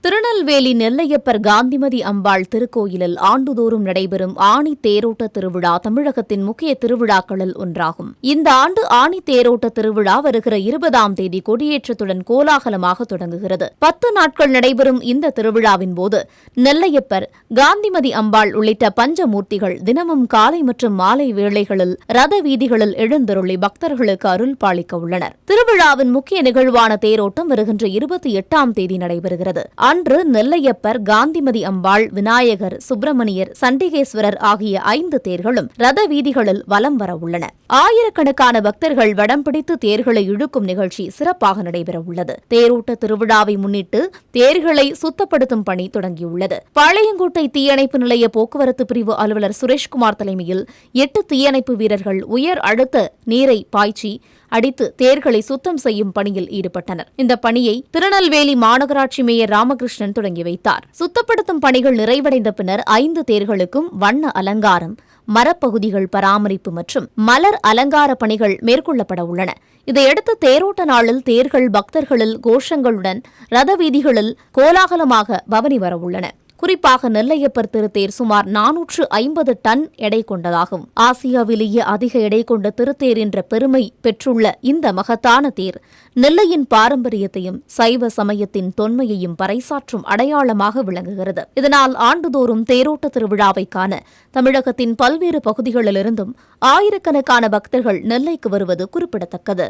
திருநெல்வேலி நெல்லையப்பர் காந்திமதி அம்பாள் திருக்கோயிலில் ஆண்டுதோறும் நடைபெறும் ஆணி தேரோட்ட திருவிழா தமிழகத்தின் முக்கிய திருவிழாக்களில் ஒன்றாகும். இந்த ஆண்டு ஆணி தேரோட்ட திருவிழா வருகிற 20ஆம் தேதி கொடியேற்றத்துடன் கோலாகலமாக தொடங்குகிறது. 10 நாட்கள் நடைபெறும் இந்த திருவிழாவின் போது நெல்லையப்பர், காந்திமதி அம்பாள் உள்ளிட்ட பஞ்சமூர்த்திகள் தினமும் காலை மற்றும் மாலை வேளைகளில் ரத வீதிகளில் எழுந்தருளி பக்தர்களுக்கு அருள் பாலிக்க உள்ளனர். திருவிழாவின் முக்கிய நிகழ்வான தேரோட்டம் வருகின்ற 28ஆம் தேதி நடைபெறுகிறது. அன்று நெல்லையப்பர், காந்திமதி அம்பாள், விநாயகர், சுப்பிரமணியர், சண்டிகேஸ்வரர் ஆகிய 5 தேர்களும் ரத வீதிகளில் வலம் வர உள்ளன. ஆயிரக்கணக்கான பக்தர்கள் வடம் பிடித்து தேர்களை இழுக்கும் நிகழ்ச்சி சிறப்பாக நடைபெறவுள்ளது. தேரோட்ட திருவிழாவை முன்னிட்டு தேர்களை சுத்தப்படுத்தும் பணி தொடங்கியுள்ளது. பாளையங்கோட்டை தீயணைப்பு நிலைய போக்குவரத்து பிரிவு அலுவலர் சுரேஷ்குமார் தலைமையில் 8 தீயணைப்பு வீரர்கள் உயர் அழுத்த நீரை பாய்ச்சி அடித்து தேர்களை சுத்தம் செய்யும் பணியில் ஈடுபட்டனர். இந்த பணியை திருநெல்வேலி மாநகராட்சி மேயர் ராமகிருஷ்ணன் தொடங்கி வைத்தார். சுத்தப்படுத்தும் பணிகள் நிறைவடைந்த பின்னர் 5 தேர்களுக்கும் வண்ண அலங்காரம், மரப்பகுதிகள் பராமரிப்பு மற்றும் மலர் அலங்கார பணிகள் மேற்கொள்ளப்பட உள்ளன. இதையடுத்து தேரோட்ட நாளில் தேர்கள் பக்தர்களில் கோஷங்களுடன் ரத வீதிகளில் கோலாகலமாக பவனி வரவுள்ளன. குறிப்பாக நெல்லையப்பர் திருத்தேர் சுமார் 450 டன் எடை கொண்டதாகும். ஆசியாவிலேயே அதிக எடை கொண்ட திருத்தேர் என்ற பெருமை பெற்றுள்ள இந்த மகத்தான தேர் நெல்லையின் பாரம்பரியத்தையும் சைவ சமயத்தின் தொன்மையையும் பறைசாற்றும் அடையாளமாக விளங்குகிறது. இதனால் ஆண்டுதோறும் தேரோட்ட திருவிழாவை காண தமிழகத்தின் பல்வேறு பகுதிகளிலிருந்தும் ஆயிரக்கணக்கான பக்தர்கள் நெல்லைக்கு வருவது குறிப்பிடத்தக்கது.